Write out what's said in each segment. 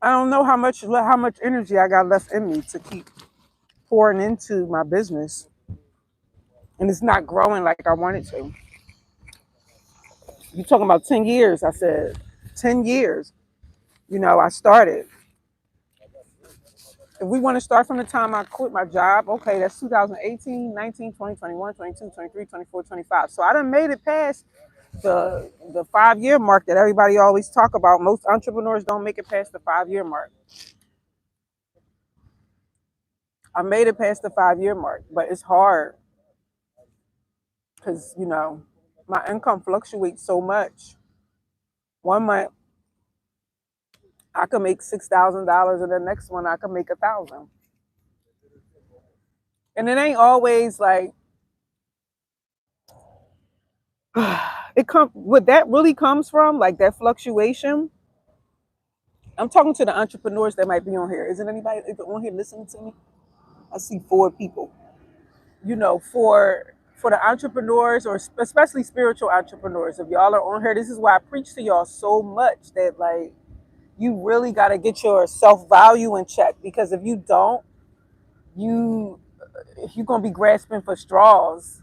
I don't know how much energy I got left in me to keep pouring into my business, and it's not growing like I want it to. You talking about 10 years? I said 10 years. I started. If we want to start from the time I quit my job, okay, that's 2018, 19, 20, 21, 22, 23, 24, 25. So I done made it past the 5 year mark that everybody always talk about. Most entrepreneurs don't make it past the 5 year mark. I made it past the 5 year mark, but it's hard because my income fluctuates so much. One month I could make $6,000, and the next one I could make 1,000. And it ain't always like what that really comes from, like that fluctuation. I'm talking to the entrepreneurs that might be on here. Isn't anybody on here listening to me? I see 4 people. For the entrepreneurs, or especially spiritual entrepreneurs, if y'all are on here, this is why I preach to y'all so much that, like, you really got to get your self-value in check, because if you don't, you if you're going to be grasping for straws.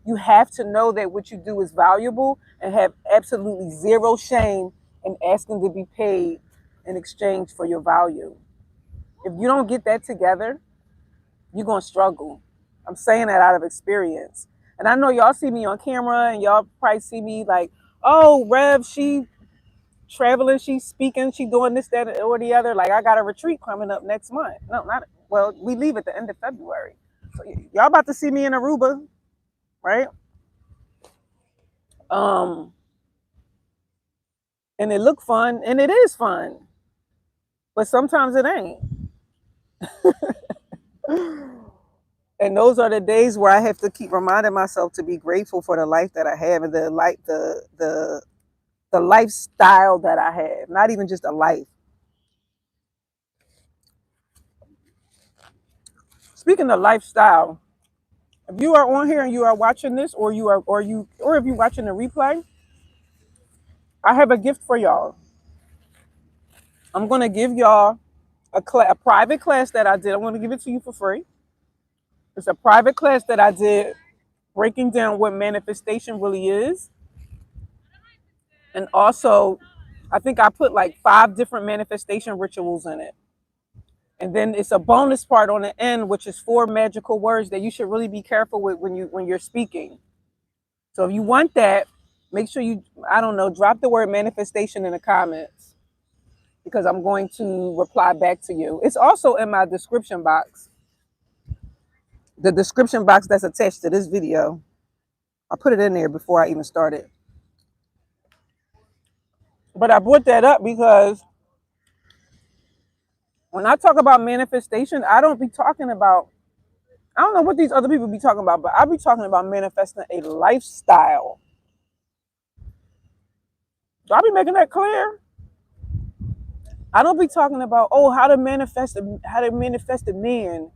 You have to know that what you do is valuable and have absolutely zero shame in asking to be paid in exchange for your value. If you don't get that together, you're going to struggle. I'm saying that out of experience. And I know y'all see me on camera and y'all probably see me like, oh, Rev, she traveling, she's speaking, she doing this, that, or the other. Like, I got a retreat coming up next month. No, not, well, we leave at the end of February. So y'all about to see me in Aruba, right? Um, and it look fun, and it is fun, but sometimes it ain't. And those are the days where I have to keep reminding myself to be grateful for the life that I have, and the lifestyle that I have. Not even just a life. Speaking of lifestyle, if you are on here and you are watching this, or if you're watching the replay, I have a gift for y'all. I'm gonna give y'all a private class that I did. I'm gonna give it to you for free. It's a private class that I did, breaking down what manifestation really is. And also, I think I put like 5 different manifestation rituals in it. And then it's a bonus part on the end, which is 4 magical words that you should really be careful with when you're speaking. So if you want that, make sure you, I don't know, drop the word manifestation in the comments, because I'm going to reply back to you. It's also in my description box. The description box that's attached to this video. I put it in there before I even started. But I brought that up because when I talk about manifestation, I don't know what these other people be talking about, but I be talking about manifesting a lifestyle. Do I be making that clear? I don't be talking about, oh, how to manifest a man,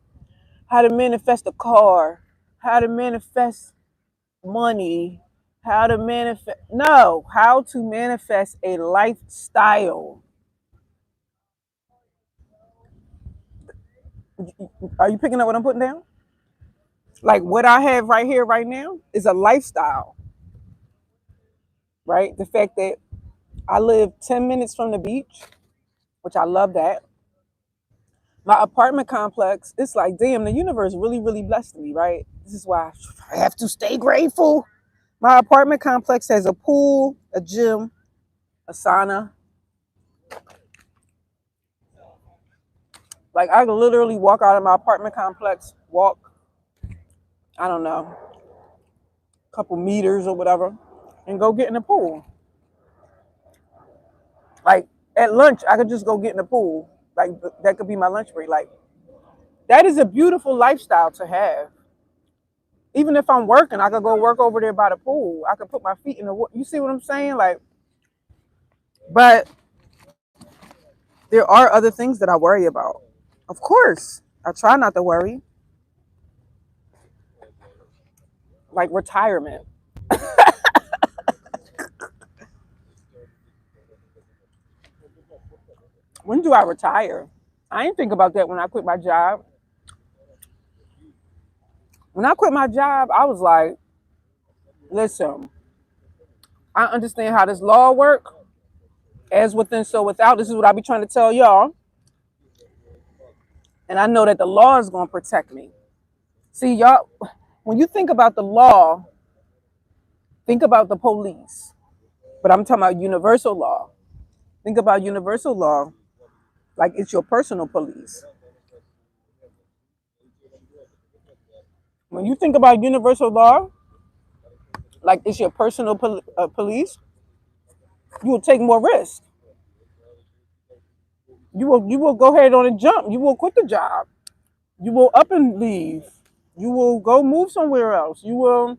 how to manifest a car, how to manifest money, how to manifest. No, how to manifest a lifestyle. Are you picking up what I'm putting down? Like, what I have right here, right now, is a lifestyle, right? The fact that I live 10 minutes from the beach, which I love that. My apartment complex, it's like, damn, the universe really, really blessed me, right? This is why I have to stay grateful. My apartment complex has a pool, a gym, a sauna. Like, I can literally walk out of my apartment complex, walk, I don't know, a couple meters or whatever, and go get in the pool. Like, at lunch, I could just go get in the pool. Like, that could be my lunch break. Like, that is a beautiful lifestyle to have. Even if I'm working, I could go work over there by the pool. I could put my feet in the water. You see what I'm saying? Like, but there are other things that I worry about. Of course, I try not to worry, like retirement. When do I retire? I didn't think about that when I quit my job. When I quit my job, I was like, listen, I understand how this law work. As within, so without. This is what I be trying to tell y'all. And I know that the law is going to protect me. See, y'all, when you think about the law, think about the police. But I'm talking about universal law. Think about universal law like it's your personal police. When you think about universal law like it's your personal police, you will take more risk. You will go ahead on a jump. You will quit the job. You will up and leave. You will go move somewhere else. You will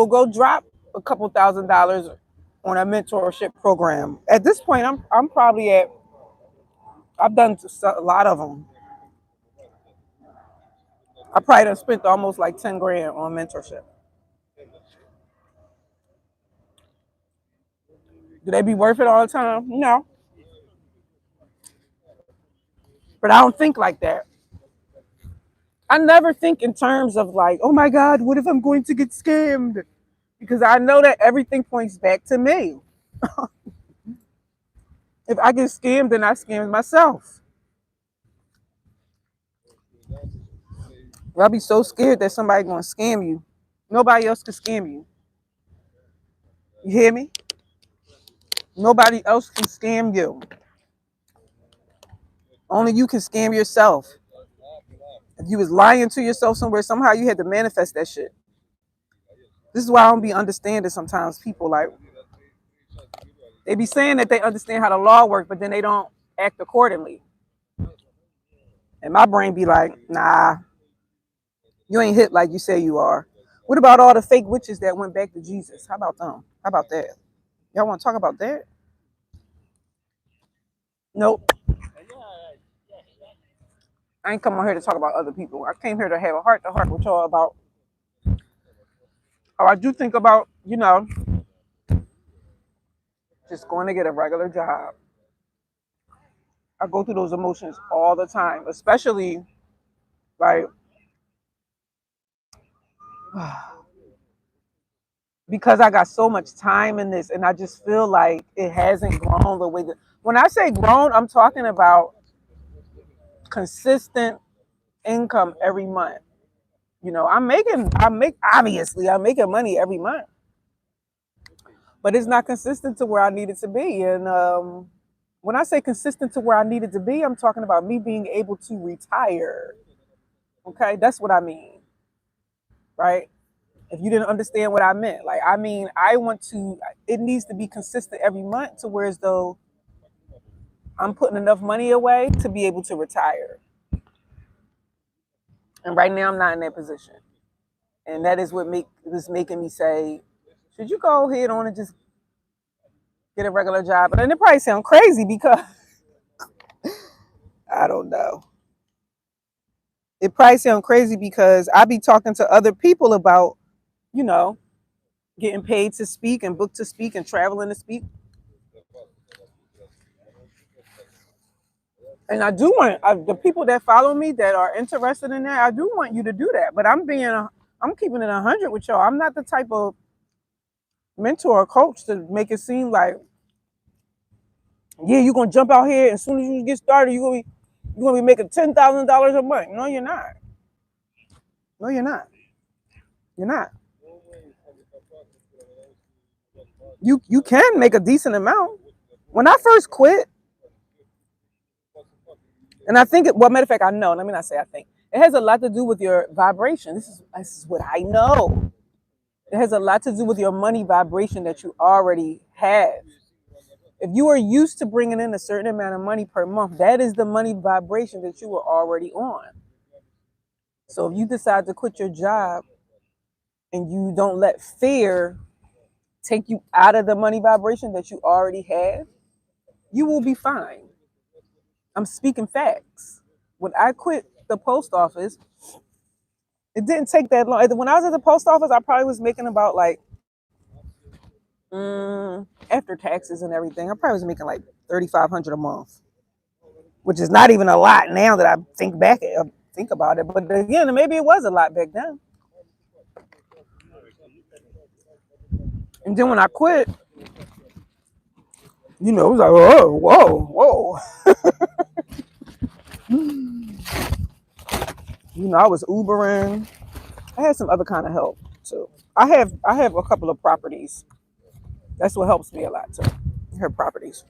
go drop a couple $1,000s on a mentorship program. At this point, I'm probably at. I've done a lot of them. I probably done spent almost like 10 grand on mentorship. Do they be worth it all the time? No, but I don't think like that. I never think in terms of like, oh my God, what if I'm going to get scammed? Because I know that everything points back to me. If I get scammed, then I scam myself. I'll be so scared that somebody's going to scam you. Nobody else can scam you. You hear me? Nobody else can scam you. Only you can scam yourself. If you was lying to yourself somewhere, somehow you had to manifest that shit. This is why I don't be understanding sometimes people like they be saying that they understand how the law works, but then they don't act accordingly. And my brain be like, nah, you ain't hit like you say you are. What about all the fake witches that went back to Jesus? How about them? How about that? Y'all want to talk about that? Nope. I ain't come on here to talk about other people. I came here to have a heart to heart with y'all about how I do think about, just going to get a regular job. I go through those emotions all the time, especially like because I got so much time in this and I just feel like it hasn't grown the way that when I say grown, I'm talking about consistent income every month. Obviously I'm making money every month, but it's not consistent to where I need it to be. And when I say consistent to where I need it to be, I'm talking about me being able to retire. Okay, that's what I mean, right? If you didn't understand what I meant, like I mean, it needs to be consistent every month to where as though I'm putting enough money away to be able to retire. And right now I'm not in that position. And that is what was making me say, should you go ahead on and just get a regular job? And it probably sounds crazy because I don't know. It probably sounds crazy because I be talking to other people about, you know, getting paid to speak and booked to speak and traveling to speak. And I do want the people that follow me that are interested in that. I do want you to do that, but I'm keeping it 100 with y'all. I'm not the type of mentor or coach to make it seem like, yeah, you're gonna jump out here as soon as you get started, you're gonna be making $10,000 a month. No, you're not. No, you're not. You're not. You can make a decent amount. When I first quit, and I think matter of fact, I know. Let me not say I think. It has a lot to do with your vibration. This is what I know. It has a lot to do with your money vibration that you already have. If you are used to bringing in a certain amount of money per month, that is the money vibration that you were already on. So if you decide to quit your job and you don't let fear take you out of the money vibration that you already have, you will be fine. I'm speaking facts. When I quit the post office, it didn't take that long. When I was at the post office, I probably was making about like After taxes and everything, I probably was making like $3,500 a month, which is not even a lot now that I think about it. But again, maybe it was a lot back then. And then when I quit, it was like, oh, whoa. I was Ubering. I had some other kind of help too. I have a couple of properties. That's what helps me a lot too. Her properties.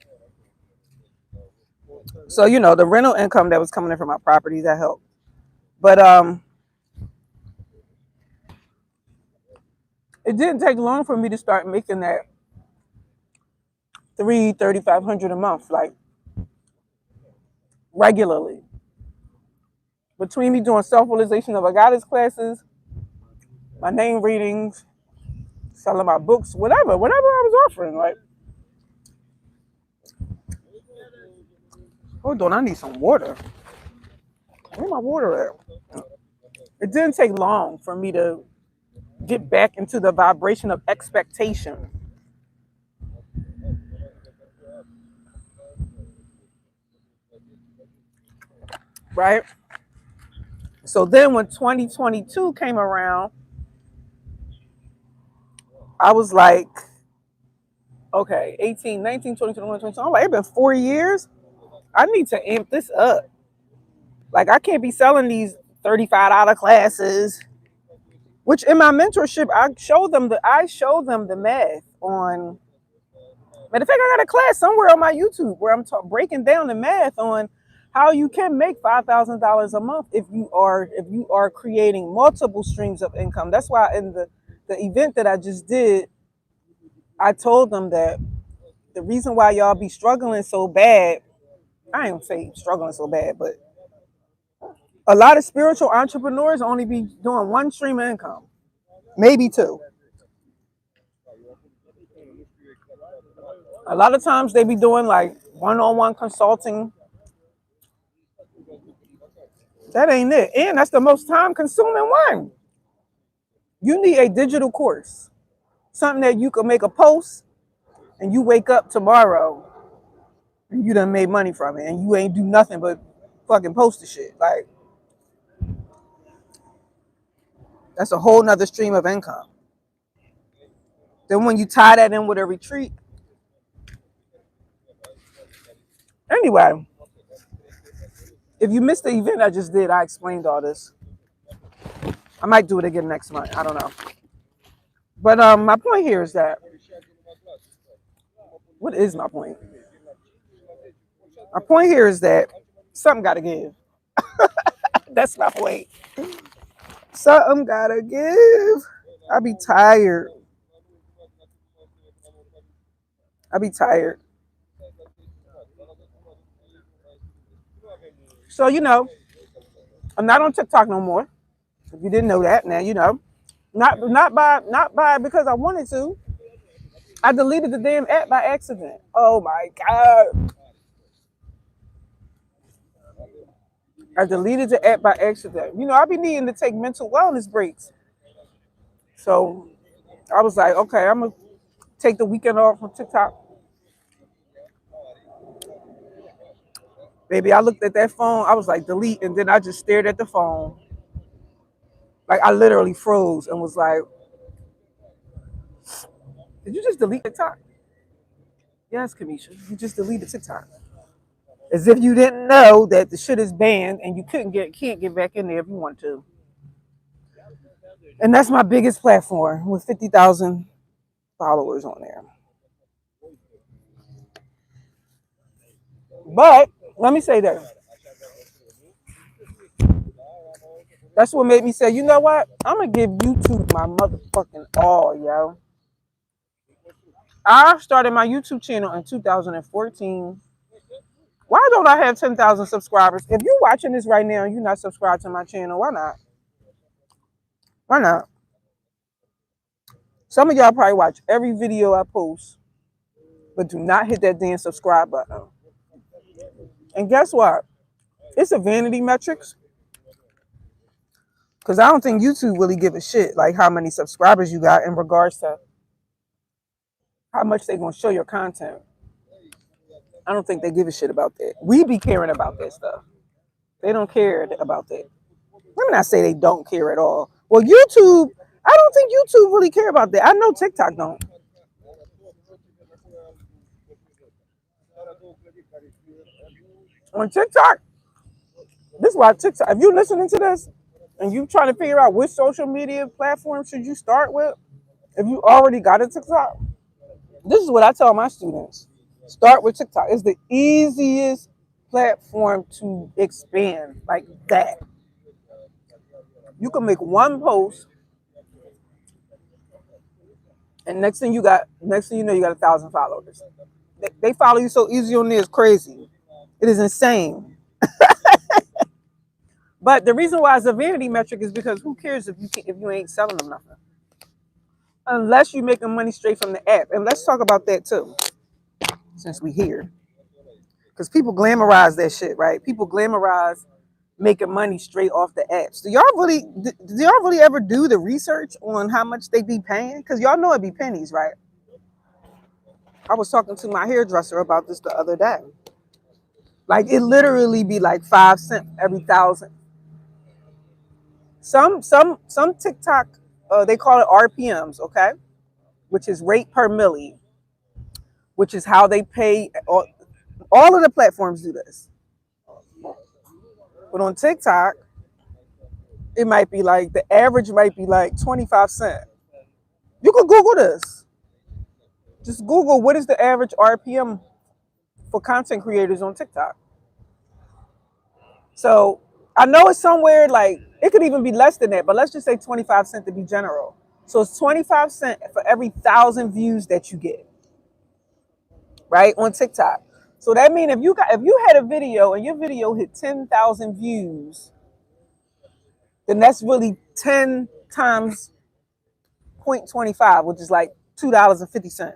So the rental income that was coming in from my properties, that helped. But it didn't take long for me to start making that 3,500 a month, like regularly. Between me doing self-realization of a goddess classes, my name readings, selling my books, whatever I was offering. Like, hold on, I need some water. Where's my water at? It didn't take long for me to get back into the vibration of expectation. Right? So then when 2022 came around, I was like, okay, 18, 19, 20, 21, 22. I'm like, it's been 4 years. I need to amp this up. Like, I can't be selling these $35 classes, which in my mentorship, I showed them the math on. Matter of fact, I got a class somewhere on my YouTube where I'm breaking down the math on how you can make $5,000 a month if you are creating multiple streams of income. That's why in the event that I just did, I told them that the reason why y'all be struggling so bad, I ain't say struggling so bad, but a lot of spiritual entrepreneurs only be doing one stream of income, maybe two. A lot of times they be doing like one-on-one consulting. That ain't it. And that's the most time-consuming one. You need a digital course, something that you can make a post and you wake up tomorrow and you done made money from it and you ain't do nothing but fucking post the shit. Like, that's a whole nother stream of income. Then when you tie that in with a retreat. Anyway, if you missed the event I just did, I explained all this. I might do it again next month. I don't know. But my point here is that, what is my point? My point here is that something got to give. That's my point. Something got to give. I be tired. So, I'm not on TikTok no more. If you didn't know that, now you know. Not by because I wanted to. I deleted the damn app by accident. Oh my God. I deleted the app by accident. I be needing to take mental wellness breaks. So I was like, okay, I'm gonna take the weekend off from TikTok. Baby, I looked at that phone, I was like, delete, and then I just stared at the phone. Like, I literally froze and was like, did you just delete TikTok? Yes, Kimesha, you just deleted TikTok. As if you didn't know that the shit is banned and you can't get back in there if you want to. And that's my biggest platform with 50,000 followers on there. But let me say that. That's what made me say, you know what? I'm going to give YouTube my motherfucking all, yo. I started my YouTube channel in 2014. Why don't I have 10,000 subscribers? If you're watching this right now and you're not subscribed to my channel, why not? Why not? Some of y'all probably watch every video I post, but do not hit that damn subscribe button. And guess what? It's a vanity metrics. Because I don't think YouTube really give a shit like how many subscribers you got in regards to how much they gonna show your content. I don't think they give a shit about that. We be caring about that stuff. They don't care about that. Let me not say they don't care at all. Well, YouTube, I don't think YouTube really care about that. I know TikTok don't. On TikTok, this is why TikTok, if you're listening to this and you trying to figure out which social media platform should you start with, if you already got a TikTok, this is what I tell my students. Start with TikTok. It's the easiest platform to expand like that. You can make one post, and next thing you know, you got 1,000 followers. They follow you so easy on there. It's crazy. It is insane. But the reason why it's a vanity metric is because who cares if you ain't selling them nothing, unless you're making money straight from the app. And let's talk about that too, since we here, because people glamorize that shit, right? People glamorize making money straight off the apps. Do y'all really ever do the research on how much they be paying? Because y'all know it be pennies, right? I was talking to my hairdresser about this the other day. Like it literally be like 5 cents every 1,000. Some TikTok, they call it RPMs, okay, which is rate per milli, which is how they pay. All of the platforms do this, but on TikTok, it might be like the average might be like 25 cents. You could Google this. Just Google what is the average RPM for content creators on TikTok. So I know it's somewhere like it could even be less than that, but let's just say 25 cents to be general. So it's 25 cents for every 1,000 views that you get, right, on TikTok. So that means if you had a video and your video hit 10,000 views, then that's really 10 times 0.25, which is like $2.50.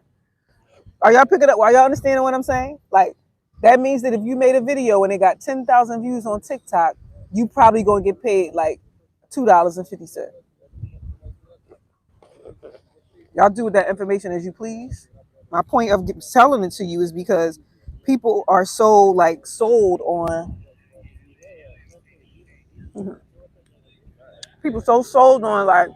Are y'all picking up? Are y'all understanding what I'm saying? Like that means that if you made a video and it got 10,000 views on TikTok, you probably gonna get paid like $2.50. Y'all do with that information as you please. My point of telling it to you is because people are so like sold on. People so sold on like,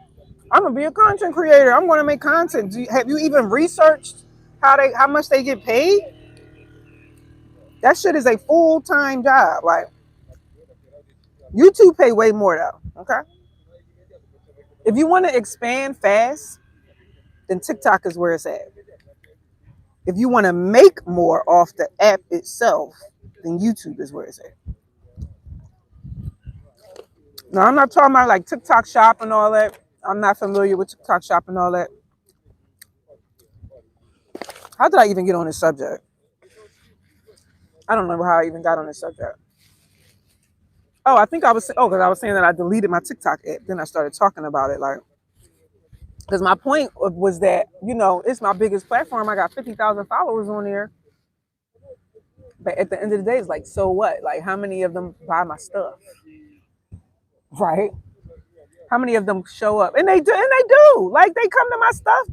I'm gonna be a content creator. I'm gonna make content. Have you even researched how much they get paid? That shit is a full-time job. Like YouTube pay way more though. Okay. If you want to expand fast, then TikTok is where it's at. If you want to make more off the app itself, then YouTube is where it's at. Now, I'm not talking about like TikTok Shop and all that. I'm not familiar with TikTok Shop and all that. How did I even get on this subject? I don't remember how I even got on this subject. Oh, because I was saying that I deleted my TikTok app. Then I started talking about it, like, because my point was that, it's my biggest platform. I got 50,000 followers on there. But at the end of the day, it's like, so what? Like, how many of them buy my stuff? Right? How many of them show up? And they do. Like, they come to my stuff.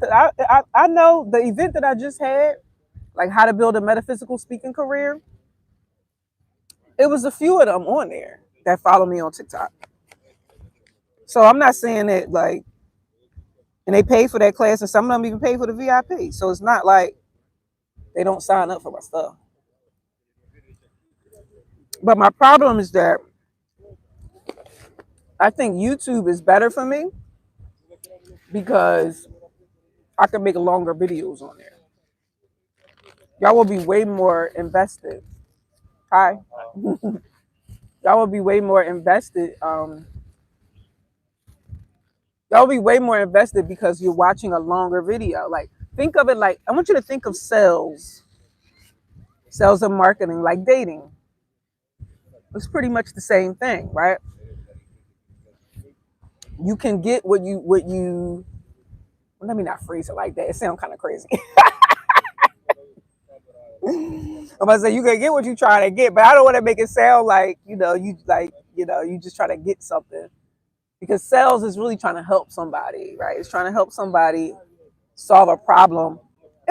I know the event that I just had, like how to build a metaphysical speaking career. It was a few of them on there that follow me on TikTok. So I'm not saying that like, and they pay for that class, and some of them even pay for the VIP. So it's not like they don't sign up for my stuff. But my problem is that I think YouTube is better for me because I can make longer videos on there. Y'all will be way more invested. Hi. Y'all will be way more invested. Y'all will be way more invested because you're watching a longer video. Like, think of it like, I want you to think of sales and marketing, like dating. It's pretty much the same thing, right? You can get what you let me not phrase it like that. It sounds kind of crazy. I'm about to say you can get what you try to get, but I don't want to make it sound like, you just try to get something. Because sales is really trying to help somebody, right? It's trying to help somebody solve a problem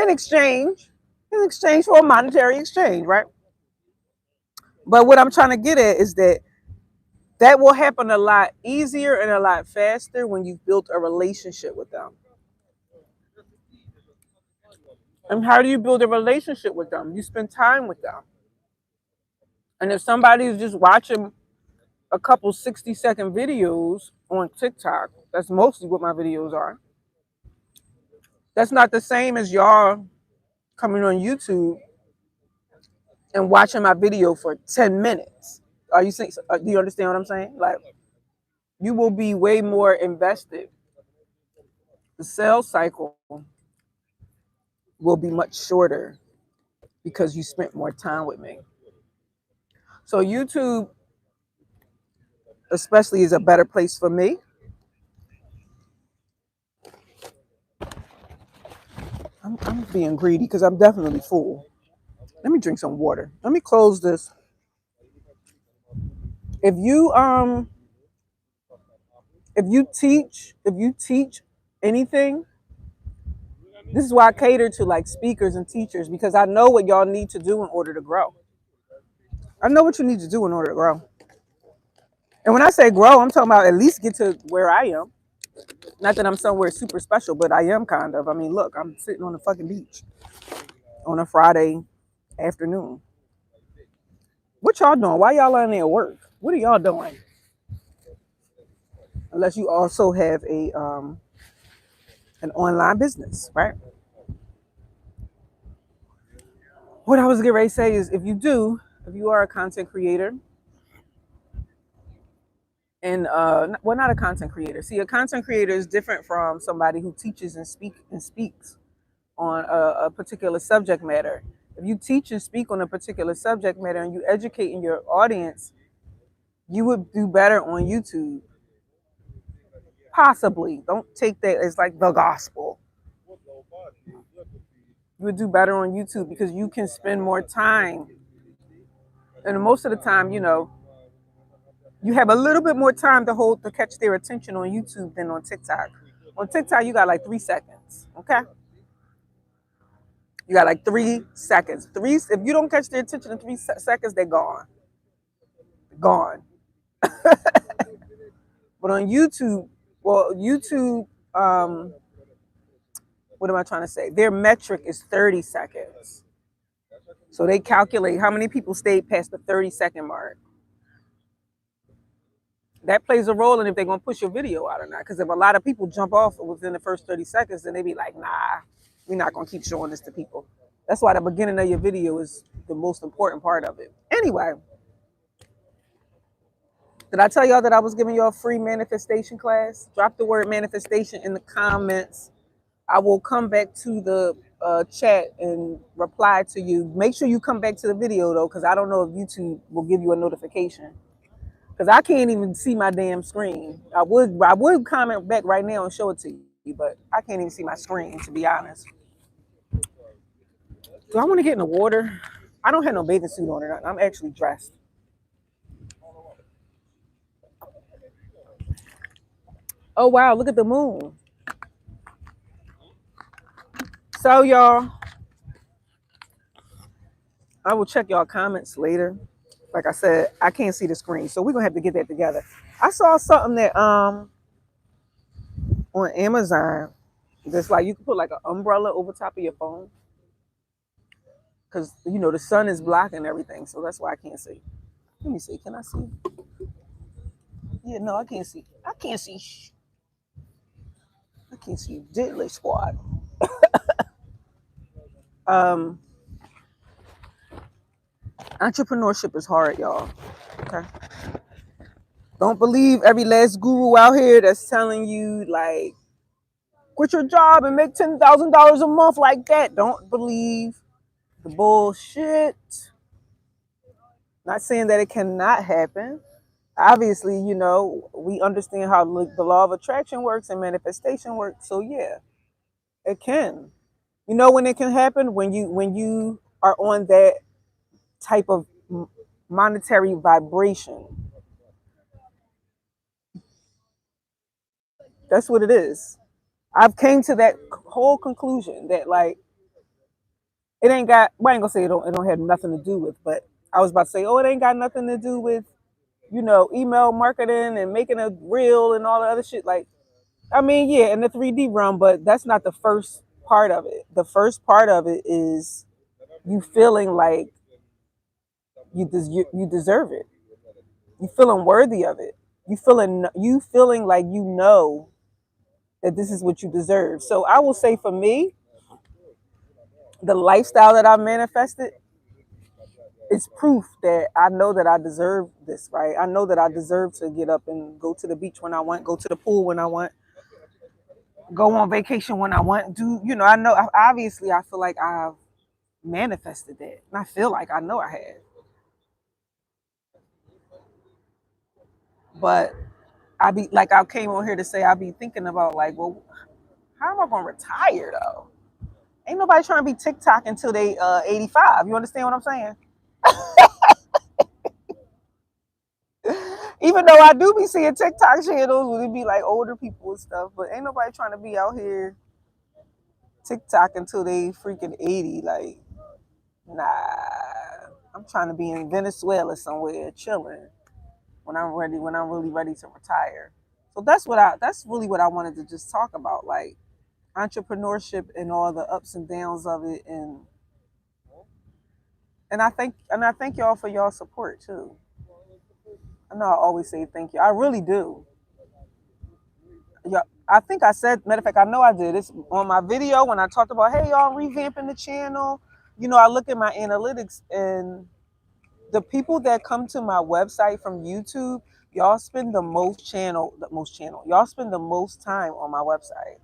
in exchange, for a monetary exchange, right? But what I'm trying to get at is that will happen a lot easier and a lot faster when you've built a relationship with them. And how do you build a relationship with them? You spend time with them. And if somebody is just watching a couple 60-second videos on TikTok, that's mostly what my videos are. That's not the same as y'all coming on YouTube and watching my video for 10 minutes. Are you saying, do you understand what I'm saying? Like, you will be way more invested. The sales cycle will be much shorter because you spent more time with me. So YouTube, especially, is a better place for me. I'm being greedy because I'm definitely full. Let me drink some water. Let me close this. If you teach anything, this is why I cater to like speakers and teachers, because I know what y'all need to do in order to grow. I know what you need to do in order to grow. And when I say grow, I'm talking about at least get to where I am. Not that I'm somewhere super special, but I am kind of. I mean, look, I'm sitting on the fucking beach on a Friday afternoon. What y'all doing? Why y'all in there at work? What are y'all doing? Unless you also have an online business, right? What I was getting ready to say is if you are a content creator, and well, not a content creator. See, a content creator is different from somebody who teaches and speaks on a particular subject matter. If you teach and speak on a particular subject matter and you educate in your audience, you would do better on YouTube. Possibly. Don't take that as like the gospel. You would do better on YouTube because you can spend more time. And most of the time, you have a little bit more time to catch their attention on YouTube than on TikTok. On TikTok, you got like 3 seconds. Okay? You got like 3 seconds. If you don't catch their attention in 3 seconds, they're gone. Gone. But on YouTube, what am I trying to say? Their metric is 30 seconds. So they calculate how many people stayed past the 30-second mark. That plays a role in if they're going to push your video out or not. Because if a lot of people jump off within the first 30 seconds, then they be like, nah, we're not going to keep showing this to people. That's why the beginning of your video is the most important part of it. Anyway, did I tell y'all that I was giving y'all a free manifestation class? Drop the word manifestation in the comments. I will come back to the chat and reply to you. Make sure you come back to the video though, because I don't know if YouTube will give you a notification. Because I can't even see my damn screen. I would comment back right now and show it to you, but I can't even see my screen, to be honest. Do I want to get in the water? I don't have no bathing suit on or nothing. I'm actually dressed. Oh wow, look at the moon. So y'all, I will check y'all comments later. Like I said, I can't see the screen, so we're gonna have to get that together. I saw something that on Amazon that's like you can put like an umbrella over top of your phone because the sun is blocking everything, so that's why I can't see. Let me see. Can I see? Yeah, no, I can't see. I can't see. I can't see. Diddly squad. Um, Entrepreneurship is hard, y'all. Okay. Don't believe every last guru out here that's telling you like quit your job and make $10,000 a month like that. Don't believe the bullshit. Not saying that it cannot happen. Obviously, we understand how the law of attraction works and manifestation works. So yeah, it can. You know when it can happen? When you are on that type of monetary vibration. That's what it is. I've came to that whole conclusion that like It ain't got. Well, I ain't gonna say it don't have nothing to do with, but I was about to say, oh, it ain't got nothing to do with, email marketing and making a reel and all the other shit. Like, I mean, yeah, in the 3D realm, but that's not the first part of it. The first part of it is you feeling like you deserve it. You feeling worthy of it. You feeling like that this is what you deserve. So I will say for me, the lifestyle that I've manifested is proof that I know that I deserve this, right? I know that I deserve to get up and go to the beach when I want, go to the pool when I want, go on vacation when I want. I know, obviously, I feel like I've manifested that. And I feel like I know I have. But I came on here to say, I be thinking about, like, well, how am I going to retire, though? Ain't nobody trying to be TikTok until they 85. You understand what I'm saying? Even though I do be seeing TikTok channels where it be like older people and stuff, but ain't nobody trying to be out here TikTok until they freaking 80. Like, nah. I'm trying to be in Venezuela somewhere chilling when I'm really ready to retire. So that's really what I wanted to just talk about, like entrepreneurship and all the ups and downs of it, and I thank y'all for y'all support too. I know I always say thank you. I really do. Yeah, I think I said, matter of fact, I know I did. It's on my video when I talked about, hey, y'all, I'm revamping the channel. I look at my analytics, and the people that come to my website from YouTube, y'all spend y'all spend the most time on my website.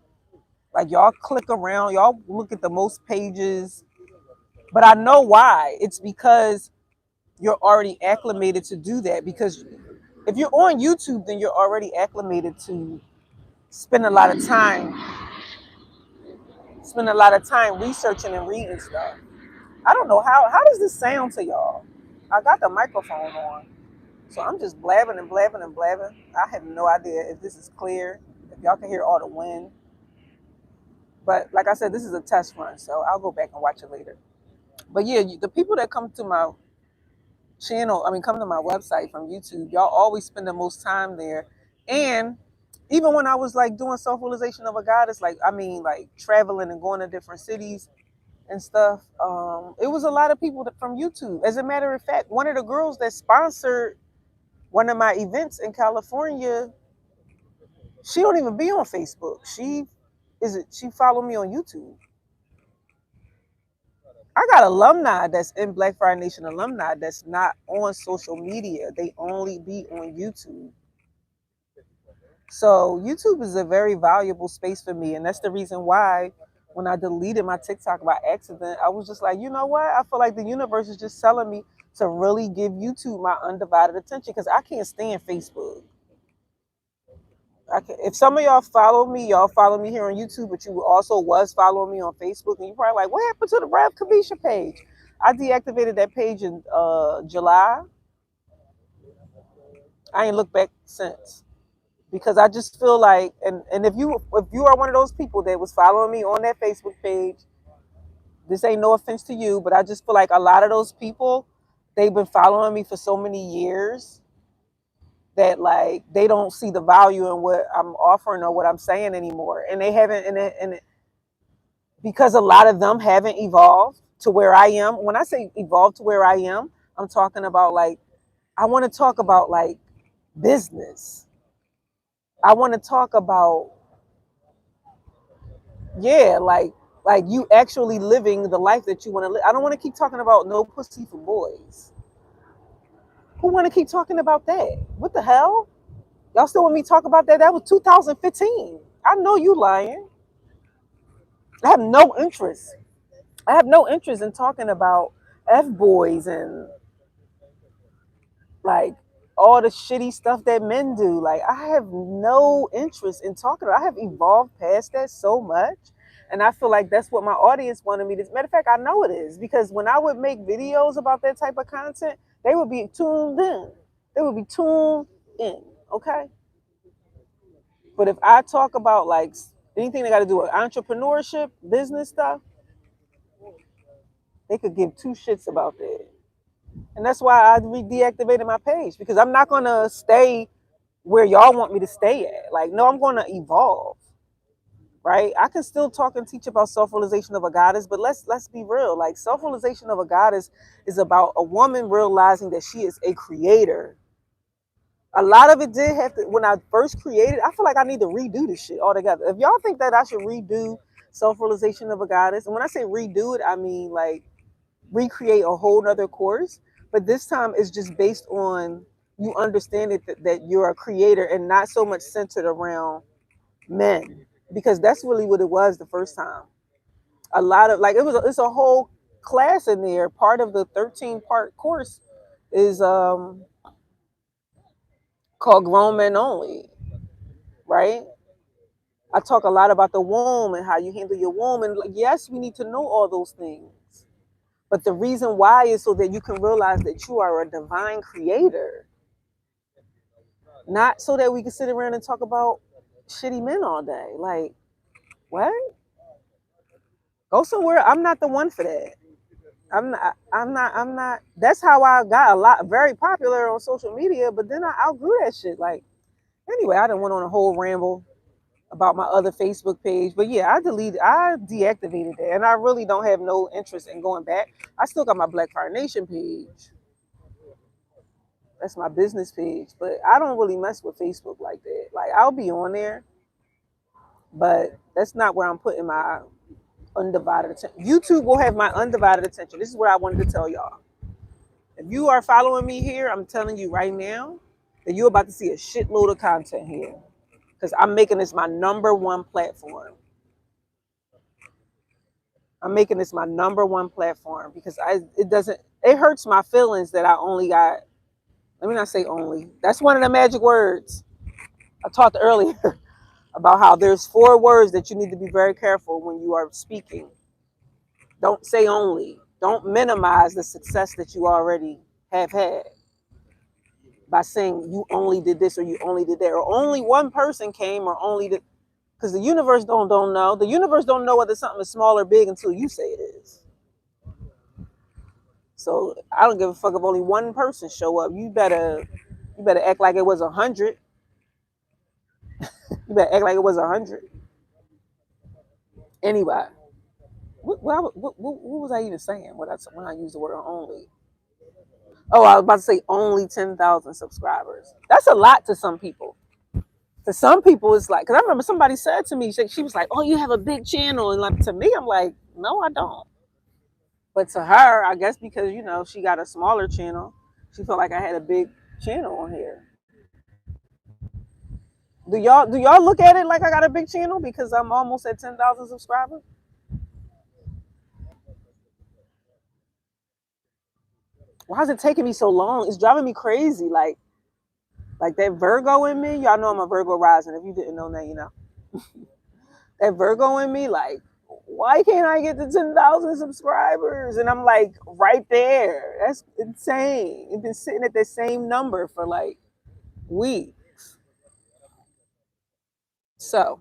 Like, y'all click around, y'all look at the most pages. But I know why. It's because you're already acclimated to do that. Because if you're on YouTube, then you're already acclimated to spend a lot of time researching and reading stuff. I don't know how does this sound to y'all? I got the microphone on, so I'm just blabbing and blabbing and blabbing. I have no idea if this is clear, if y'all can hear all the wind. But like I said, this is a test run, so I'll go back and watch it later. But yeah, the people that come to my come to my website from YouTube, y'all always spend the most time there. And even when I was like doing self-realization of a goddess, like traveling and going to different cities and stuff, it was a lot of people from YouTube. As a matter of fact, one of the girls that sponsored one of my events in California, she don't even be on Facebook. She followed me on YouTube. I got alumni that's in BlaQ Fire Nation, alumni that's not on social media. They only be on YouTube. So YouTube is a very valuable space for me. And that's the reason why when I deleted my TikTok by accident, I was just like, you know what? I feel like the universe is just telling me to really give YouTube my undivided attention, because I can't stand Facebook. If some of y'all follow me here on YouTube, but you also was following me on Facebook, and you probably like, what happened to the Rev Kimesha page? I deactivated that page in July. I ain't looked back since, because I just feel like, and if you are one of those people that was following me on that Facebook page, this ain't no offense to you, but I just feel like a lot of those people, they've been following me for so many years that, like, they don't see the value in what I'm offering or what I'm saying anymore, and they haven't, because a lot of them haven't evolved to where I am. When I say evolved to where I am, I'm talking about, like, I want to talk about, like, business. I want to talk about, yeah, like you actually living the life that you want to live. I don't want to keep talking about no pussy for boys. Who want to keep talking about that? What the hell? Y'all still want me to talk about that? That was 2015. I know you lying. I have no interest. I have no interest in talking about F boys and, like, all the shitty stuff that men do. Like, I have no interest in talking about. I have evolved past that so much. And I feel like that's what my audience wanted me to. Matter of fact, I know it is, because when I would make videos about that type of content, they would be tuned in. They would be tuned in. Okay. But if I talk about, like, anything that got to do with entrepreneurship, business stuff, They could give two shits about that. And that's why I deactivated my page, because I'm not going to stay where y'all want me to stay at. Like, no, I'm going to evolve, right? I can still talk and teach about self-realization of a goddess, but let's be real. Like, self-realization of a goddess is about a woman realizing that she is a creator. A lot of it did have to, when I first created, I feel like I need to redo this shit altogether. If y'all think that I should redo self-realization of a goddess, and when I say redo it, I mean like recreate a whole nother course, but this time it's just based on you understanding that you're a creator and not so much centered around men, because that's really what it was the first time. A lot of like it's a whole class in there. Part of the 13-part course is called Grown Men Only, right? I talk a lot about the womb and how you handle your womb, and like, yes, we need to know all those things. But the reason why is so that you can realize that you are a divine creator. Not so that we can sit around and talk about shitty men all day. Like, what? Go somewhere. I'm not the one for that. I'm not. That's how I got very popular on social media, but then I outgrew that shit. Like, anyway, I done went on a whole ramble about my other Facebook page. But yeah, I deactivated it. And I really don't have no interest in going back. I still got my BlaQ Fire Nation page. That's my business page. But I don't really mess with Facebook like that. Like, I'll be on there, but that's not where I'm putting my undivided attention. YouTube will have my undivided attention. This is what I wanted to tell y'all. If you are following me here, I'm telling you right now that you're about to see a shitload of content here, because I'm making this my number one platform. I'm making this my number one platform because it hurts my feelings that I only got, let me not say only. That's one of the magic words. I talked earlier about how there's 4 words that you need to be very careful when you are speaking. Don't say only. Don't minimize the success that you already have had by saying you only did this or you only did that, or only one person came, or only did, because the universe don't know. The universe don't know whether something is small or big until you say it is. So I don't give a fuck if only one person show up. You better act like it was 100. You better act like it was 100. Anyway, what was I even saying when I used the word only? Oh, I was about to say only 10,000 subscribers. That's a lot to some people. To some people, it's like, because I remember somebody said to me, she was like, "Oh, you have a big channel," and like to me, I'm like, "No, I don't." But to her, I guess because she got a smaller channel, she felt like I had a big channel on here. Do y'all look at it like I got a big channel because I'm almost at 10,000 subscribers? Why is it taking me so long? It's driving me crazy. Like that Virgo in me. Y'all know I'm a Virgo rising. If you didn't know that, you know. That Virgo in me, like, why can't I get to 10,000 subscribers? And I'm like, right there. That's insane. It's been sitting at the same number for like weeks. So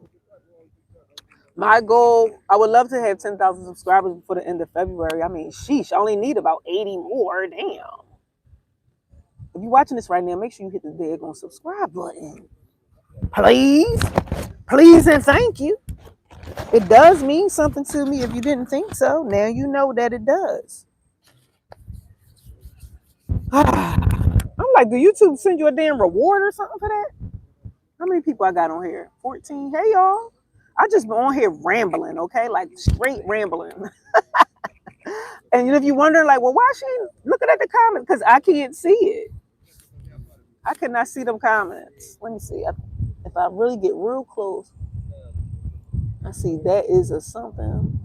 my goal, I would love to have 10,000 subscribers before the end of February. I mean, sheesh, I only need about 80 more. Damn. If you're watching this right now, make sure you hit the daggone subscribe button. Please. Please and thank you. It does mean something to me. If you didn't think so, now you know that it does. I'm like, do YouTube send you a damn reward or something for that? How many people I got on here? 14. Hey, y'all. I just been on here rambling, okay? Like straight rambling. And if you wonder, like, well, why she looking at the comments? Because I can't see it. I cannot see them comments. Let me see. If I really get real close, I see that is a something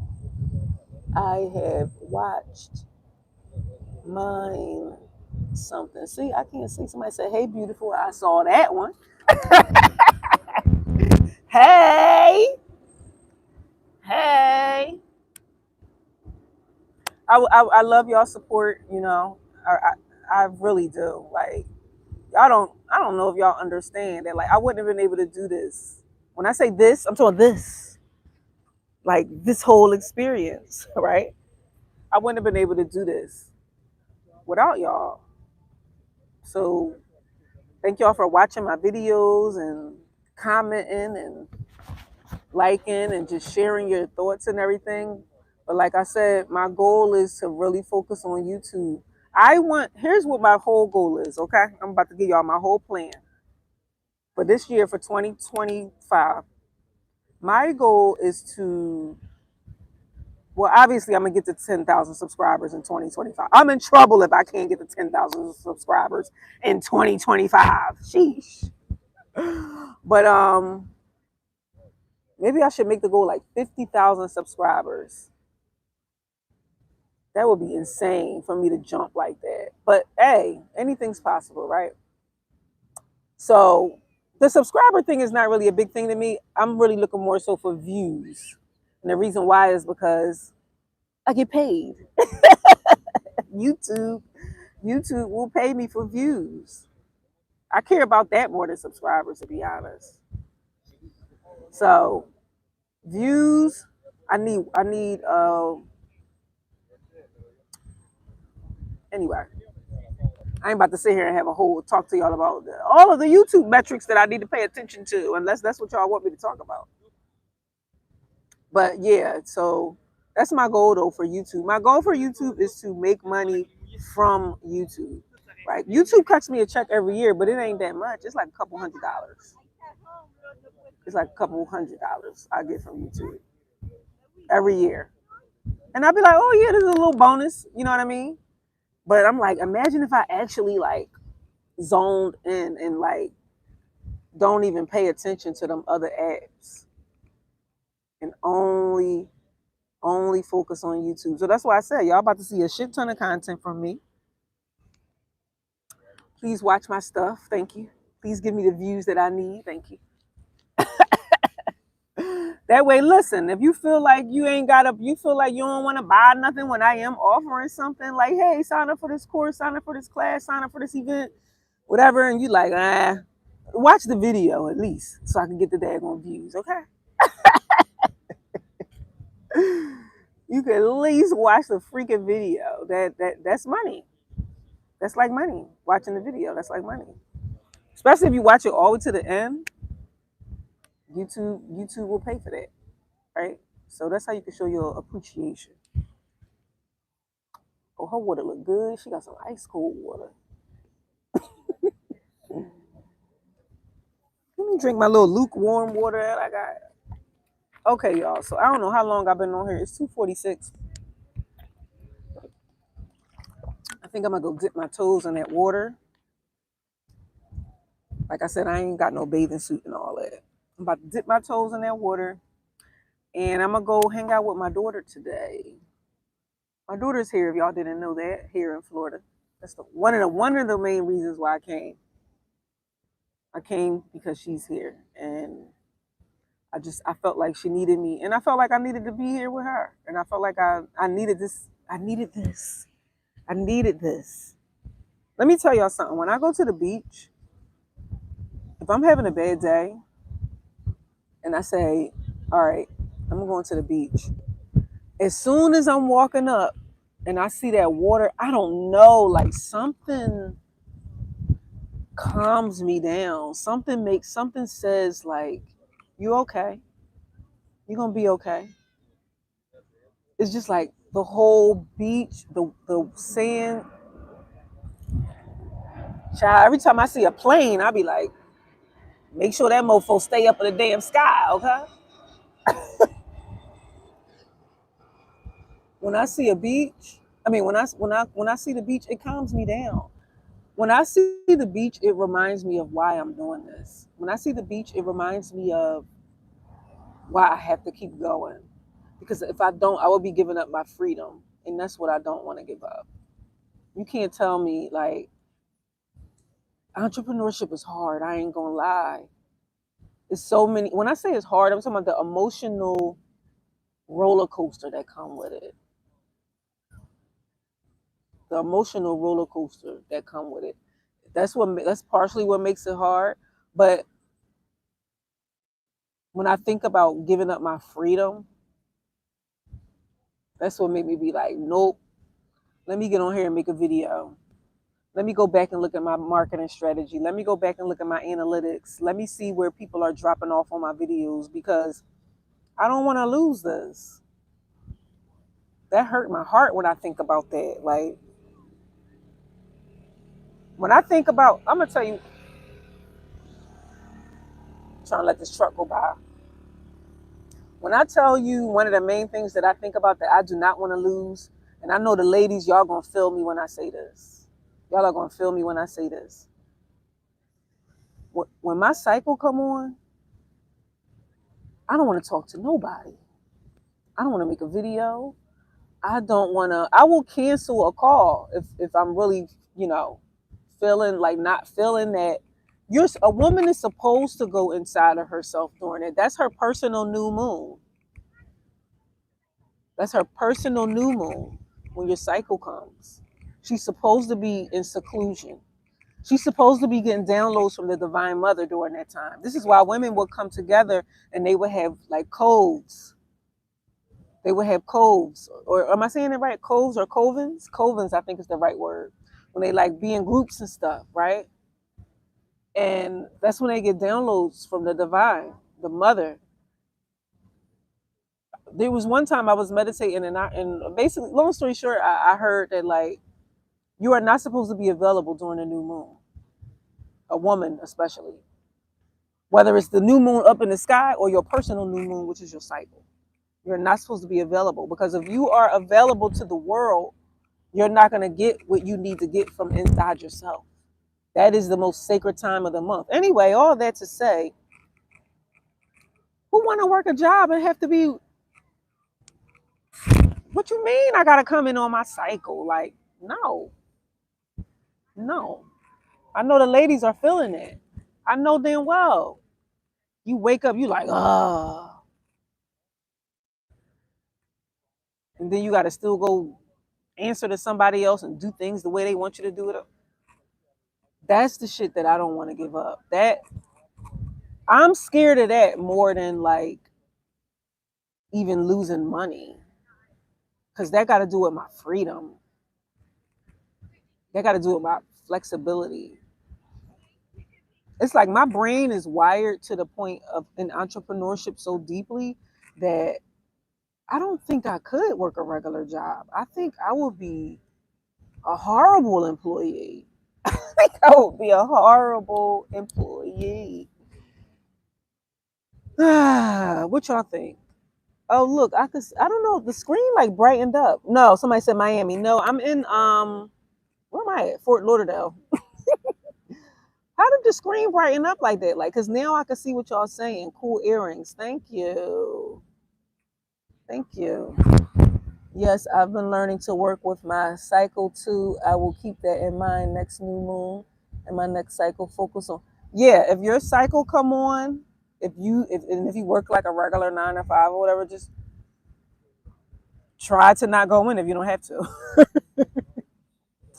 I have watched mine something. See, I can't see. Somebody said, "Hey, beautiful." I saw that one. Hey. Hey. I love y'all support, I really do. Like, I don't know if y'all understand that. Like, I wouldn't have been able to do this. When I say this, I'm talking this. Like, this whole experience, right? I wouldn't have been able to do this without y'all. So thank y'all for watching my videos and commenting and liking and just sharing your thoughts and everything. But like I said, my goal is to really focus on YouTube. Here's what my whole goal is, okay? I'm about to give y'all my whole plan for this year for 2025. My goal is to, well, obviously I'm going to get to 10,000 subscribers in 2025. I'm in trouble if I can't get to 10,000 subscribers in 2025. Sheesh. But maybe I should make the goal like 50,000 subscribers. That would be insane for me to jump like that. But hey, anything's possible, right? So the subscriber thing is not really a big thing to me. I'm really looking more so for views. And the reason why is because I get paid. YouTube will pay me for views. I care about that more than subscribers, to be honest. So views, I need anyway. I ain't about to sit here and have a whole talk to y'all about all of the YouTube metrics that I need to pay attention to, unless that's what y'all want me to talk about. But yeah, so that's my goal though for YouTube. My goal for YouTube is to make money from YouTube. Right? YouTube cuts me a check every year, but it ain't that much. It's like a couple $100. It's like a couple $100 I get from YouTube every year. And I'll be like, oh yeah, this is a little bonus. You know what I mean? But I'm like, imagine if I actually like zoned in and like don't even pay attention to them other apps and only focus on YouTube. So that's why I said y'all about to see a shit ton of content from me. Please watch my stuff. Thank you. Please give me the views that I need. Thank you. That way, listen, if you feel like you feel like you don't want to buy nothing when I am offering something like, hey, sign up for this course, sign up for this class, sign up for this event, whatever, and you like, watch the video at least so I can get the daggone views, okay? You can at least watch the freaking video. That's money. That's like money. Watching the video, that's like money. Especially if you watch it all the way to the end, YouTube will pay for that, right? So that's how you can show your appreciation. Oh, her water look good. She got some ice cold water. Let me drink my little lukewarm water that I got. Okay, y'all. So I don't know how long I've been on here. It's 2:46. I think I'm gonna go dip my toes in that water. Like I said, I ain't got no bathing suit and all that. I'm about to dip my toes in that water, and I'm gonna go hang out with my daughter today. My daughter's here. If y'all didn't know that, here in Florida. That's one of the main reasons why I came. I came because she's here, and I felt like she needed me, and I felt like I needed to be here with her, and I felt like I needed this. I needed this. I needed this. Let me tell y'all something. When I go to the beach, if I'm having a bad day, and I say, all right, I'm going to the beach. As soon as I'm walking up and I see that water, I don't know, like something calms me down. Something says like, you okay? You're going to be okay. It's just like the whole beach, the sand. Child, every time I see a plane, I'll be like, make sure that mofo stay up in the damn sky, okay? When I see a beach, when I see the beach, it calms me down. When I see the beach, it reminds me of why I'm doing this. When I see the beach, it reminds me of why I have to keep going. Because if I don't, I will be giving up my freedom. And that's what I don't want to give up. You can't tell me like entrepreneurship is hard. I ain't gonna lie. It's so many. When I say it's hard, I'm talking about the emotional roller coaster that come with it. The emotional roller coaster that come with it. That's partially what makes it hard. But when I think about giving up my freedom, That's what made me be like, nope, let me get on here and make a video. Let me go back and look at my marketing strategy. Let me go back and look at my analytics. Let me see where people are dropping off on my videos, because I don't want to lose this. That hurt my heart when I think about that. Like, when I think about, I'm going to tell you, trying to let this truck go by. When I tell you one of the main things that I think about that I do not want to lose, and I know the ladies, y'all going to feel me when I say this. Y'all are going to feel me when I say this. When my cycle come on, I don't want to talk to nobody. I don't want to make a video. I don't want to, I will cancel a call if I'm really, feeling like not feeling that. A woman is supposed to go inside of herself during it. That's her personal new moon. That's her personal new moon when your cycle comes. She's supposed to be in seclusion. She's supposed to be getting downloads from the Divine Mother during that time. This is why women would come together and they would have like codes. They would have coves, or am I saying it right? Coves or covens? Covens, I think is the right word. When they like be in groups and stuff, right? And that's when they get downloads from the Divine, the Mother. There was one time I was meditating, and basically, long story short, I heard that like you are not supposed to be available during a new moon. A woman, especially, whether it's the new moon up in the sky or your personal new moon, which is your cycle. You're not supposed to be available, because if you are available to the world, you're not going to get what you need to get from inside yourself. That is the most sacred time of the month. Anyway, all that to say, who want to work a job and have to be, what you mean I got to come in on my cycle? Like, no. I know the ladies are feeling it. I know damn well. You wake up, you like, and then you got to still go answer to somebody else and do things the way they want you to do it. That's the shit that I don't want to give up. That I'm scared of that more than like even losing money, because that got to do with my freedom. That got to do with my flexibility. It's like my brain is wired to the point of in entrepreneurship so deeply that I don't think I could work a regular job. I think I would be a horrible employee. I think I would be a horrible employee. What y'all think? Oh look, I don't know, the screen like brightened up. No, somebody said Miami. No, I'm in where am I at? Fort Lauderdale. How did the screen brighten up like that? Like, cause now I can see what y'all saying. Cool earrings. Thank you. Thank you. Yes, I've been learning to work with my cycle too. I will keep that in mind next new moon and my next cycle focus on. Yeah, if your cycle come on, if you work like a regular 9 to 5 or whatever, just try to not go in if you don't have to.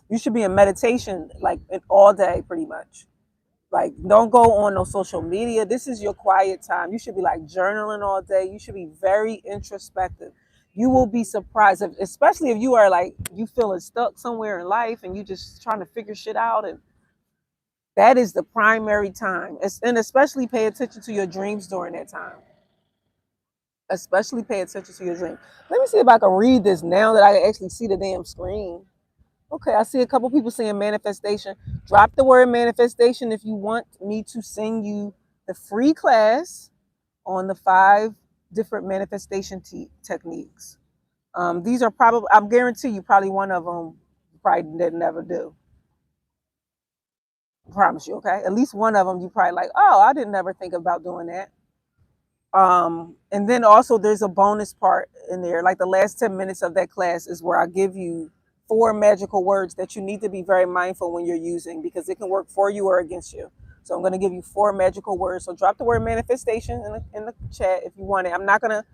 You should be in meditation like all day pretty much. Like, don't go on no social media. This is your quiet time. You should be like journaling all day. You should be very introspective. You will be surprised, especially if you are like, you feeling stuck somewhere in life and you just trying to figure shit out. And that is the primary time. And especially pay attention to your dreams during that time. Especially pay attention to your dreams. Let me see if I can read this now that I can actually see the damn screen. Okay, I see a couple people saying manifestation. Drop the word manifestation if you want me to send you the free class on the 5 different manifestation techniques. These are probably, I'm guarantee you, probably one of them you probably did never do. I promise you, okay? At least one of them you probably like, oh, I didn't ever think about doing that. And then also there's a bonus part in there. Like the last 10 minutes of that class is where I give you 4 magical words that you need to be very mindful when you're using, because it can work for you or against you. So I'm going to give you 4 magical words. So drop the word manifestation in the chat if you want it. I'm not going to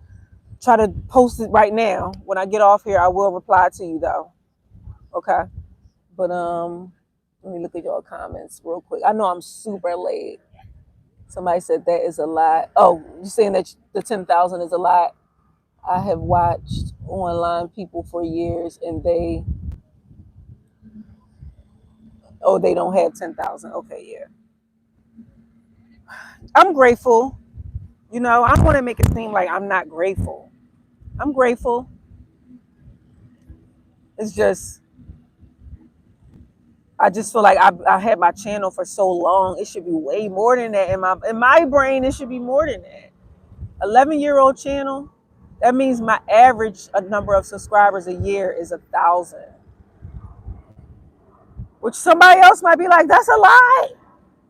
try to post it right now. When I get off here, I will reply to you though. Okay. But let me look at your comments real quick. I know I'm super late. Somebody said that is a lot. Oh, you're saying that the 10,000 is a lot. I have watched online people for years, and they don't have 10,000. Okay, yeah. I'm grateful. You know, I don't want to make it seem like I'm not grateful. I'm grateful. It's just, I just feel like I had my channel for so long. It should be way more than that. In my brain, it should be more than that. 11-year-old channel. That means my average number of subscribers a year is 1,000. Which somebody else might be like, that's a lie.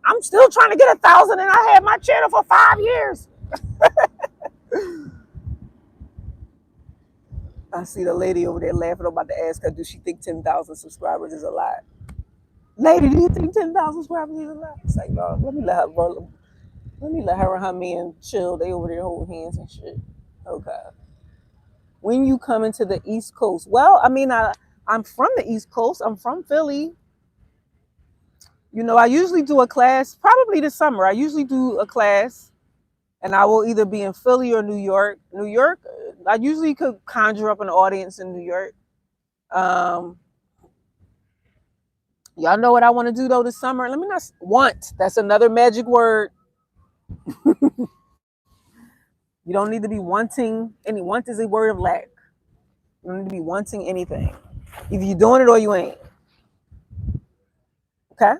I'm still trying to get 1,000, and I had my channel for 5 years. I see the lady over there laughing. I'm about to ask her, do she think 10,000 subscribers is a lot? Lady, do you think 10,000 subscribers is a lot? It's like, no, let me let her roll. Let me let her and her man chill. They over there holding hands and shit. Okay. When you come into the East Coast, well, I mean, I'm from the East Coast. I'm from Philly. You know, I usually do a class, probably this summer. I usually do a class, and I will either be in Philly or New York. New York, I usually could conjure up an audience in New York. Y'all know what I want to do though this summer? Let me not want. That's another magic word. You don't need to be wanting any. Want is a word of lack. You don't need to be wanting anything. Either you're doing it or you ain't. Okay?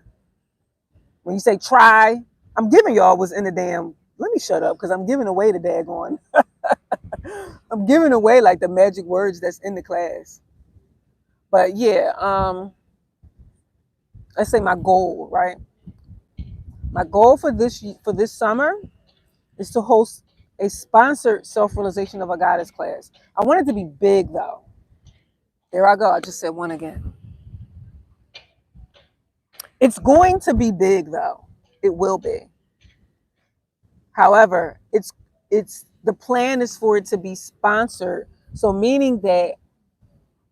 When you say try, I'm giving y'all what's in the damn. Let me shut up because I'm giving away the daggone. I'm giving away like the magic words that's in the class. But yeah, let's say my goal, right? My goal for this summer is to host a sponsored self-realization of a goddess class. I want it to be big though. There I go. I just said one again. It's going to be big though. It will be. However, it's the plan is for it to be sponsored. So meaning that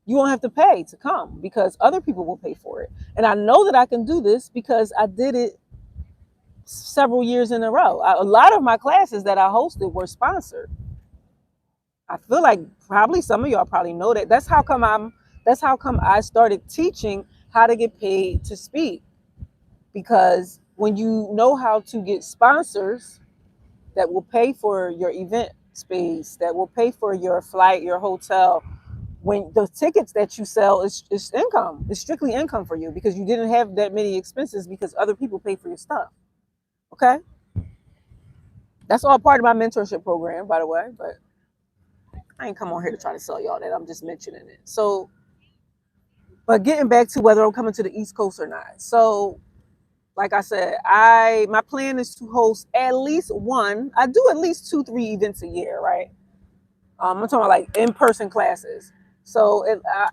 you won't have to pay to come because other people will pay for it. And I know that I can do this because I did it several years in a row. A lot of my classes that I hosted were sponsored. I feel like probably some of y'all probably know that. That's how come I started teaching how to get paid to speak. Because when you know how to get sponsors that will pay for your event space, that will pay for your flight, your hotel, when the tickets that you sell is income, it's strictly income for you because you didn't have that many expenses because other people pay for your stuff. Okay? That's all part of my mentorship program, by the way, but I ain't come on here to try to sell y'all that. I'm just mentioning it. So, but getting back to whether I'm coming to the East Coast or not. So, like I said, my plan is to host at least one. I do at least 2-3 events a year, right? I'm talking about like in-person classes. So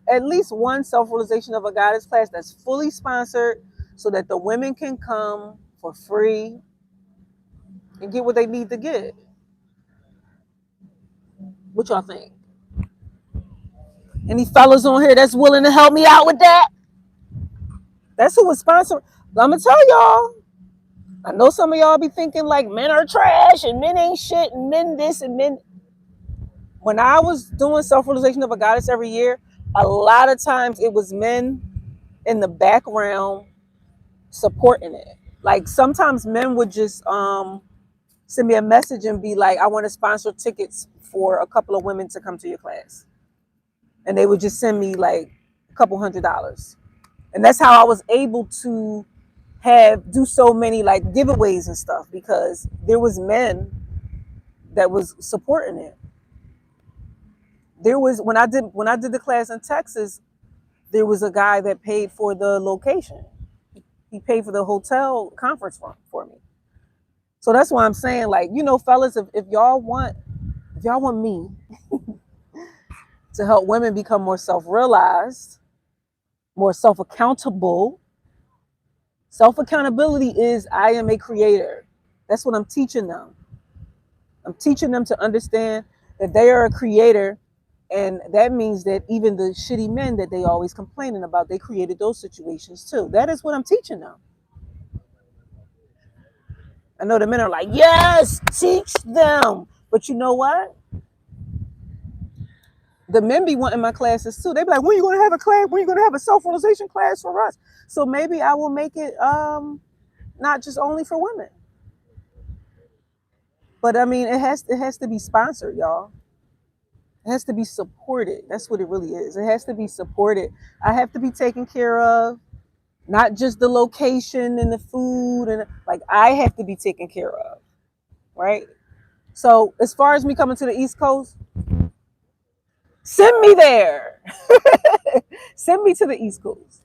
at least one self-realization of a goddess class that's fully sponsored so that the women can come for free and get what they need to get. What y'all think? Any fellas on here that's willing to help me out with that? That's who was sponsored. I'm gonna tell y'all. I know some of y'all be thinking like men are trash and men ain't shit and men this and men. When I was doing self-realization of a goddess every year, a lot of times it was men in the background supporting it. Like sometimes men would just send me a message and be like, I want to sponsor tickets for a couple of women to come to your class. And they would just send me like a couple $100. And that's how I was able to do so many like giveaways and stuff because there was men that was supporting it. There was when I did the class in Texas, there was a guy that paid for the location. He paid for the hotel conference for me. So that's why I'm saying, like, you know, fellas, if y'all want me to help women become more self-realized, more self-accountable. Self-accountability is I am a creator. That's what I'm teaching them. I'm teaching them to understand that they are a creator. And that means that even the shitty men that they always complaining about, they created those situations too. That is what I'm teaching them. I know the men are like, yes, teach them. But you know what? The men be wanting my classes too. They be like, when you gonna have a class? When you gonna have a self-realization class for us? So maybe I will make it not just only for women. But I mean, it has to be sponsored, y'all. It has to be supported. That's what it really is. It has to be supported. I have to be taken care of, not just the location and the food, and like I have to be taken care of, right? So as far as me coming to the East Coast, send me there. Send me to the East Coast.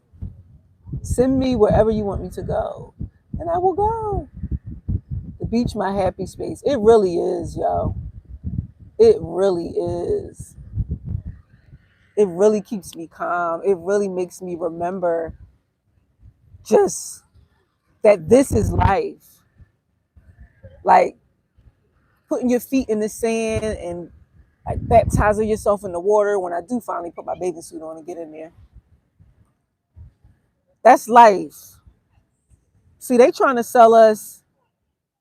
Send me wherever you want me to go, and I will go. The beach, my happy space. It really is, yo. It really is. It really keeps me calm. It really makes me remember just that this is life. Like putting your feet in the sand and like baptizing yourself in the water when I do finally put my bathing suit on and get in there. That's life. See, they trying to sell us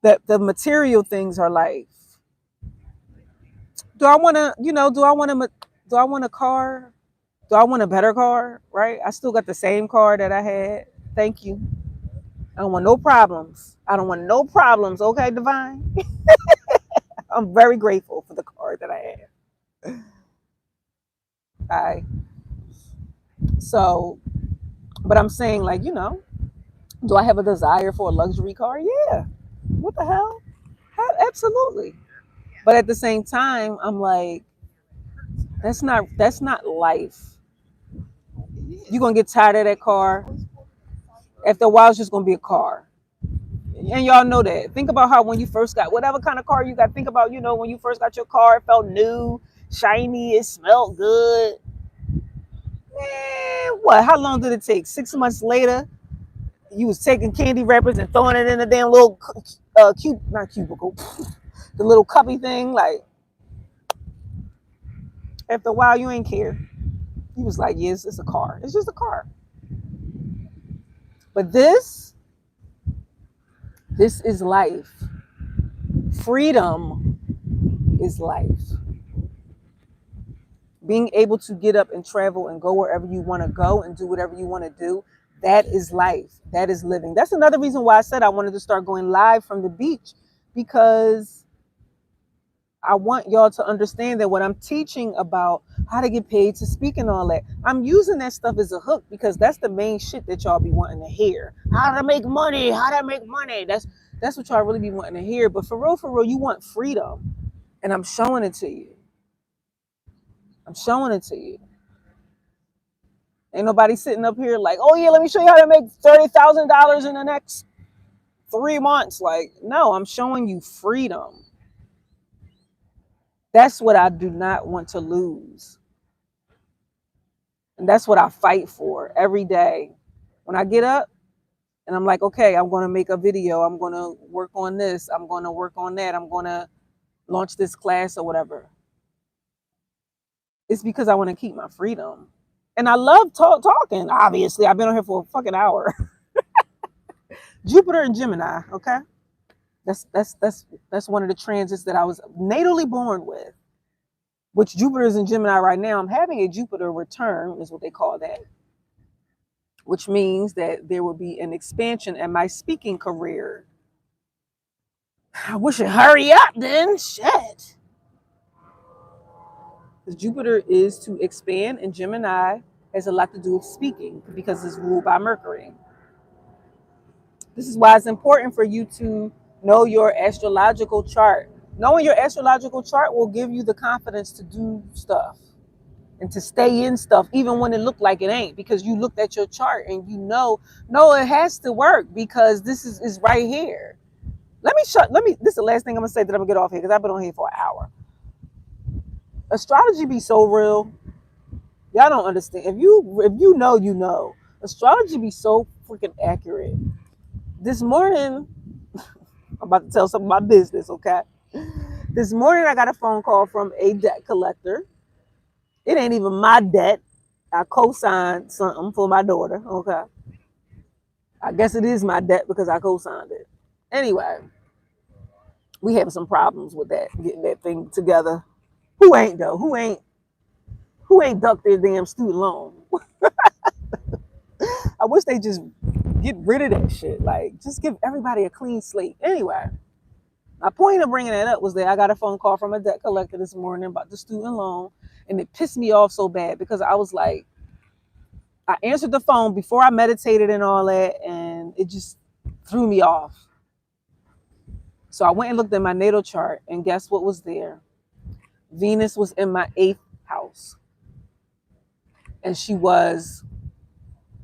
that the material things are life. Do I want to, do I want a car? Do I want a better car? Right? I still got the same car that I had. Thank you. I don't want no problems. I don't want no problems. Okay, Divine? I'm very grateful for the car that I have. I so, but I'm saying like, do I have a desire for a luxury car? Yeah. What the hell? Absolutely. But at the same time, I'm like, that's not life. You're gonna get tired of that car. After a while, it's just gonna be a car. And y'all know that. Think about how when you first got whatever kind of car you got, think about, when you first got your car, it felt new, shiny, it smelled good. Man, what? How long did it take? 6 months later, you was taking candy wrappers and throwing it in a damn little not cubicle, the little cubby thing. Like after a while, you ain't care. You was like, yes, it's a car. It's just a car. But this is life. Freedom is life. Being able to get up and travel and go wherever you want to go and do whatever you want to do, that is life. That is living. That's another reason why I said I wanted to start going live from the beach, because I want y'all to understand that what I'm teaching about how to get paid to speak and all that, I'm using that stuff as a hook, because that's the main shit that y'all be wanting to hear. How to make money, how to make money. That's what y'all really be wanting to hear. But for real, you want freedom. And I'm showing it to you. I'm showing it to you. Ain't nobody sitting up here like, oh yeah, let me show you how to make $30,000 in the next 3 months. Like, no, I'm showing you freedom. That's what I do not want to lose. And that's what I fight for every day. When I get up and I'm like, okay, I'm going to make a video. I'm going to work on this. I'm going to work on that. I'm going to launch this class or whatever. It's because I want to keep my freedom. And I love talking, obviously. I've been on here for a fucking hour. Jupiter and Gemini, okay? That's one of the transits that I was natally born with. Which Jupiter is in Gemini right now. I'm having a Jupiter return, is what they call that. Which means that there will be an expansion in my speaking career. I wish it hurry up then. Shit. Because Jupiter is to expand, and Gemini has a lot to do with speaking because it's ruled by Mercury. This is why it's important for you to know your astrological chart. Knowing your astrological chart will give you the confidence to do stuff and to stay in stuff, even when it looked like it ain't, because you looked at your chart and no, it has to work because this is right here. This is the last thing I'm gonna say that I'm gonna get off here, because I've been on here for an hour. Astrology be so real. Y'all don't understand. If you know, you know. Astrology be so freaking accurate. This morning, I'm about to tell some of my business, okay? This morning I got a phone call from a debt collector. It ain't even my debt. I co-signed something for my daughter, okay? I guess it is my debt because I co-signed it. Anyway, we having some problems with that, getting that thing together. Who ain't though? Who ain't? Who ain't ducked their damn student loan? I wish they just get rid of that shit. Like, just give everybody a clean slate. Anyway, my point of bringing that up was that I got a phone call from a debt collector this morning about the student loan, and it pissed me off so bad because I was like, I answered the phone before I meditated and all that, and it just threw me off. So I went and looked at my natal chart, and guess what was there? Venus was in my 8th house. And she was,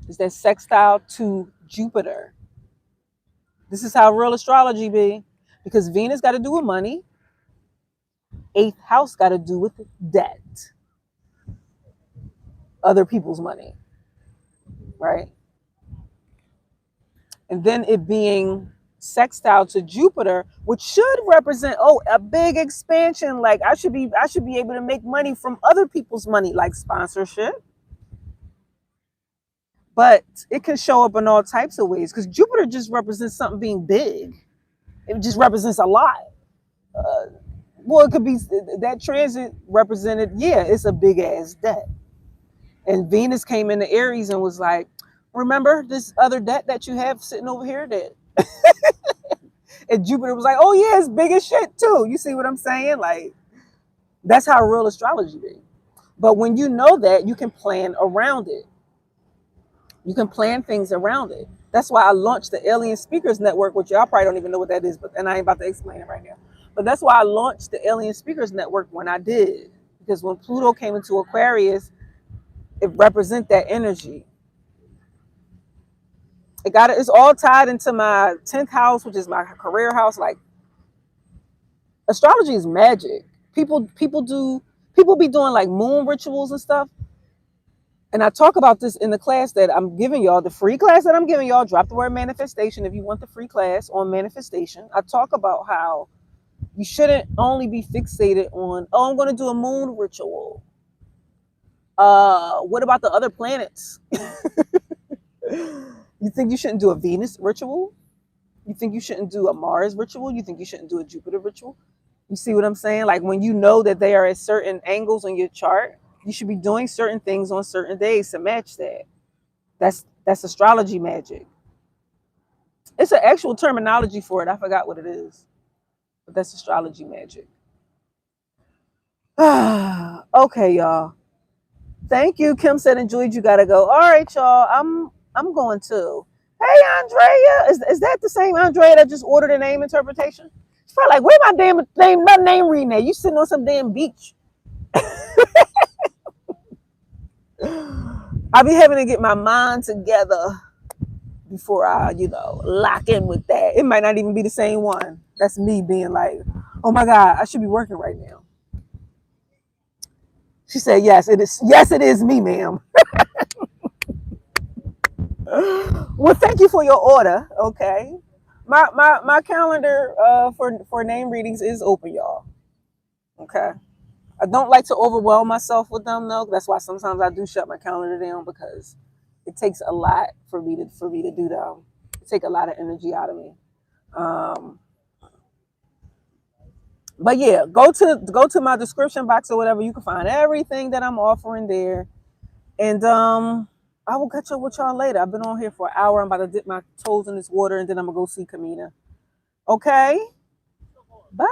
is that sextile to Jupiter. This is how real astrology be. Because Venus got to do with money. 8th house got to do with debt. Other people's money. Right? And then it being sextile to Jupiter, which should represent, a big expansion. Like I should be able to make money from other people's money, like sponsorship. But it can show up in all types of ways because Jupiter just represents something being big. It just represents a lot. Well, it could be that transit represented, it's a big ass debt. And Venus came into Aries and was like, remember this other debt that you have sitting over here? That and Jupiter was like, oh yeah, it's big as shit too. You see what I'm saying? Like, that's how real astrology be. But when you know that, you can plan around it. You can plan things around it. That's why I launched the Alien Speakers Network, which y'all probably don't even know what that is, and I ain't about to explain it right now. But that's why I launched the Alien Speakers Network when I did. Because when Pluto came into Aquarius, it represents that energy. It's all tied into my 10th house, which is my career house. Like, astrology is magic. People be doing like moon rituals and stuff. And I talk about this in the class that I'm giving y'all, the free class that I'm giving y'all. Drop the word manifestation if you want the free class on manifestation. I talk about how you shouldn't only be fixated on, I'm going to do a moon ritual. What about the other planets? You think you shouldn't do a Venus ritual? You think you shouldn't do a Mars ritual? You think you shouldn't do a Jupiter ritual? You see what I'm saying? Like, when you know that they are at certain angles on your chart, you should be doing certain things on certain days to match that. That's astrology magic. It's an actual terminology for it. I forgot what it is. But that's astrology magic. Okay, y'all. Thank you. Kim said enjoyed. You gotta go. All right, y'all. I'm going too. Hey, Andrea. Is that the same Andrea that just ordered a name interpretation? She's probably like, where my damn name, my name reading at? You sitting on some damn beach. I be having to get my mind together before I, lock in with that. It might not even be the same one. That's me being like, oh my God, I should be working right now. She said, yes, it is. Yes, it is me, ma'am. Well, thank you for your order. Okay. My calendar for name readings is open, y'all. Okay. I don't like to overwhelm myself with them though. That's why sometimes I do shut my calendar down, because it takes a lot for me to do them. It takes a lot of energy out of me. But yeah, go to my description box or whatever. You can find everything that I'm offering there. And I will catch up with y'all later. I've been on here for an hour. I'm about to dip my toes in this water, and then I'm gonna go see Kamina. Okay? Bye.